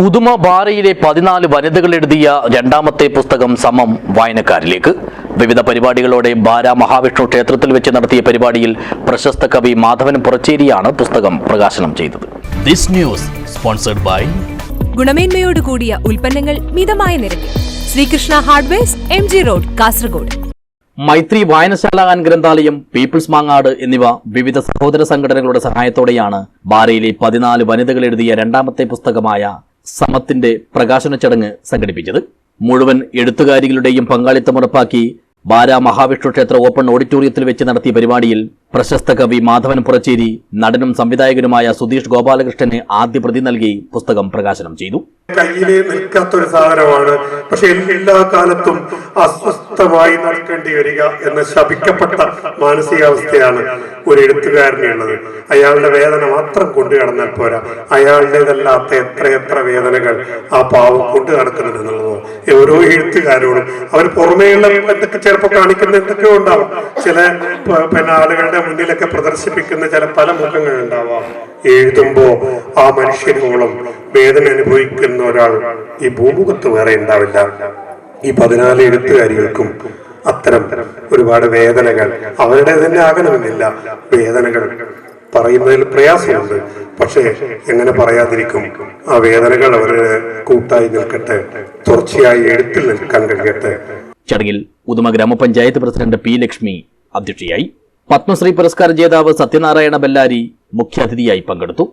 ഉദുമ ബാരയിലെ 14 വനിതകൾ എഴുതിയ രണ്ടാമത്തെ പുസ്തകം സമം വായനക്കാരിലേക്ക്. വിവിധ പരിപാടികളോടെ ബാര മഹാവിഷ്ണു ക്ഷേത്രത്തിൽ വെച്ച് നടത്തിയ പരിപാടിയിൽ പ്രശസ്ത കവി മാധവൻ പുറച്ചേരിയാണ് പുസ്തകം പ്രകാശനം ചെയ്തത്. ദിസ് ന്യൂസ് സ്പോൺസർഡ് ബൈ ഗുണമേന്മയോട് കൂടിയ ഉൽപ്പന്നങ്ങൾ മിതമായ നിരക്കിൽ Sreekrishna hardwares, MG road, Kasaragod. Maithri വായനശാല ആൻഡ് ഗ്രന്ഥാലയം, പീപ്പിൾസ് മാങ്ങാട് എന്നിവ വിവിധ സഹോദര സംഘടനകളുടെ സഹായത്തോടെയാണ് ബാരയിലെ 14 വനിതകൾ എഴുതിയ രണ്ടാമത്തെ പുസ്തകമായ സമത്തിന്റെ പ്രകാശന ചടങ്ങ് സംഘടിപ്പിച്ചത്. മുഴുവൻ എഴുത്തുകാരികളുടെയും പങ്കാളിത്തം ഉറപ്പാക്കി ബാര മഹാവിഷ്ണു ക്ഷേത്ര ഓപ്പൺ ഓഡിറ്റോറിയത്തിൽ വെച്ച് നടത്തിയ പരിപാടിയിൽ പ്രശസ്ത കവി മാധവൻ പുറച്ചേരി നടനും സംവിധായകനുമായ സുധീഷ് ഗോപാലകൃഷ്ണന് ആദ്യ പ്രതി നൽകി പുസ്തകം പ്രകാശനം ചെയ്തു. കയ്യിലെ നിൽക്കാത്തൊരു സാധനമാണ്, പക്ഷെ എല്ലാ കാലത്തും അസ്വസ്ഥമായി നടക്കേണ്ടി വരിക എന്ന ശപിക്കപ്പെട്ട മാനസികാവസ്ഥയാണ് ഒരു എഴുത്തുകാരനുള്ളത്. അയാളുടെ വേദന മാത്രം കൊണ്ടു നടന്നാൽ പോരാ, അയാളുടേതല്ലാത്ത എത്രയെത്ര വേദനകൾ ആ പാവം കൊണ്ടു നടക്കുന്നുണ്ടെന്നുള്ളതോ ഓരോ എഴുത്തുകാരോടും അവർ പുറമേയുള്ള എന്തൊക്കെ ചിലപ്പോൾ കാണിക്കുന്ന എന്തൊക്കെയോ ഉണ്ടാവാം. ചില ആളുകളുടെ മുന്നിലൊക്കെ പ്രദർശിപ്പിക്കുന്ന ചില പല മുഖങ്ങൾ ഉണ്ടാവാം. എഴുതുമ്പോ ആ മനുഷ്യരോളം വേദന അനുഭവിക്കുന്ന ഒരാൾ ഈ ഭൂമുഖത്ത് വേറെ ഉണ്ടാവില്ല. ഈ 14 എഴുത്തുകാരികൾക്കും അത്തരം ഒരുപാട് വേദനകൾ അവരുടെ തന്നെ ആകണമെന്നില്ല. വേദനകൾ പറയുന്നതിൽ പ്രയാസമുണ്ട്, പക്ഷേ എങ്ങനെ പറയാതിരിക്കും? ആ വേദനകൾ അവരുടെ കൂട്ടായി നിൽക്കട്ടെ, തുടർച്ചയായി എഴുത്തിൽ നിൽക്കാൻ കഴിയട്ടെ. ചടങ്ങിൽ ഉദുമ ഗ്രാമപഞ്ചായത്ത് പ്രസിഡന്റ് P. ലക്ഷ്മി അധ്യക്ഷയായി. പത്മശ്രീ പുരസ്കാര ജേതാവ് സത്യനാരായണ ബെല്ലാരി മുഖ്യാതിഥിയായി പങ്കെടുത്തു.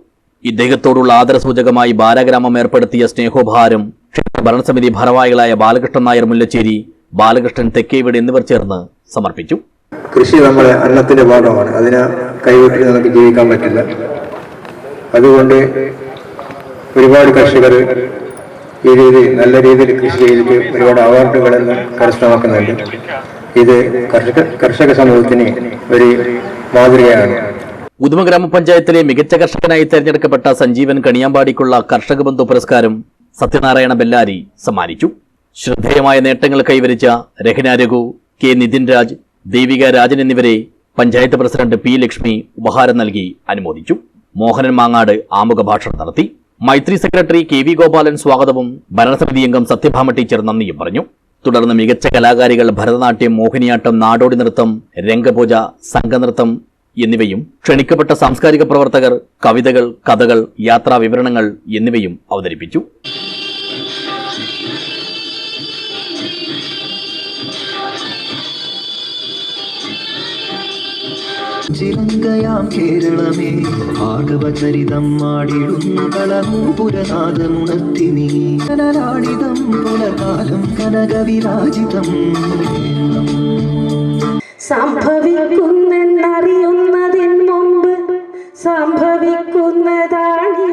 ഇദ്ദേഹത്തോടുള്ള ആദരസൂചകമായി ബാലഗ്രാമം ഏർപ്പെടുത്തിയ സ്നേഹോപഹാരം ക്ഷേത്ര ഭരണസമിതി ഭാരവാഹികളായ ബാലകൃഷ്ണൻ നായർ മുല്ലച്ചേരി, ബാലകൃഷ്ണൻ തെക്കേവീട് എന്നിവർ ചേർന്ന് സമർപ്പിച്ചു. കൃഷി നമ്മുടെ അന്നത്തിന്റെ ഭാഗമാണ്, അതിനെ കൈവിട്ട് നമുക്ക് ജീവിക്കാൻ പറ്റില്ല. അതുകൊണ്ട് ഒരുപാട് കർഷകർ ഈ രീതിയിൽ നല്ല രീതിയിൽ കൃഷി ചെയ്തിട്ട് ഒരുപാട് അവാർഡുകളെല്ലാം കരസ്ഥമാക്കുന്നുണ്ട്. ഇത് കർഷക സമൂഹത്തിന് ഒരു മാതൃകയാണ്. ഉദുമ ഗ്രാമപഞ്ചായത്തിലെ മികച്ച കർഷകനായി തെരഞ്ഞെടുക്കപ്പെട്ട സഞ്ജീവൻ കണിയാമ്പാടിക്കുള്ള കർഷക ബന്ധു പുരസ്കാരം സത്യനാരായണ ബെല്ലാരി സമ്മാനിച്ചു. ശ്രദ്ധേയമായ നേട്ടങ്ങൾ കൈവരിച്ച രഹന രഘു, K. നിതിൻ രാജ്, ദേവിക രാജൻ എന്നിവരെ പഞ്ചായത്ത് പ്രസിഡന്റ് P. ലക്ഷ്മി ഉപഹാരം നൽകി അനുമോദിച്ചു. മോഹനൻ മാങ്ങാട് ആമുഖ ഭാഷണം നടത്തി. മൈത്രി സെക്രട്ടറി KV ഗോപാലൻ സ്വാഗതവും ഭരണസമിതി അംഗം സത്യഭാമ ടീച്ചർ നന്ദിയും പറഞ്ഞു. തുടർന്ന് മികച്ച കലാകാരികൾ ഭരതനാട്യം, മോഹിനിയാട്ടം, നാടോടി നൃത്തം, രംഗപൂജ, സംഘനൃത്തം എന്നിവയും, ക്ഷണിക്കപ്പെട്ട സാംസ്കാരിക പ്രവർത്തകർ കവിതകൾ, കഥകൾ, യാത്രാ വിവരണങ്ങൾ എന്നിവയും അവതരിപ്പിച്ചു. ചിരങ്കയാം കേരളമേ ഭാഗവചരിതം ആടിടുന്നു കളമൂപുരനാദമുണർത്തി നീ കനലാളിതം പുലർകാലം കനകവിരാജിതം. സംഭവിക്കുന്നറിയുന്നതിന് മുമ്പ് സംഭവിക്കുന്നതാണ്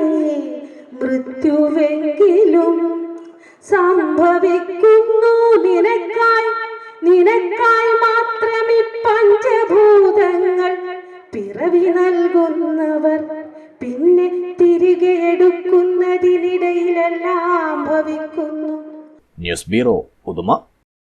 മൃത്യുവെങ്കിലും സംഭവിക്കുന്നു നിനക്കായി മാത്രമേ പഞ്ചഭൂതങ്ങൾ പിറവി നൽകുന്നവർ പിന്നെ തിരികെ എടുക്കുന്നതിനിടയിലെല്ലാം ഭവിക്കുന്നു. News bureau, Uduma.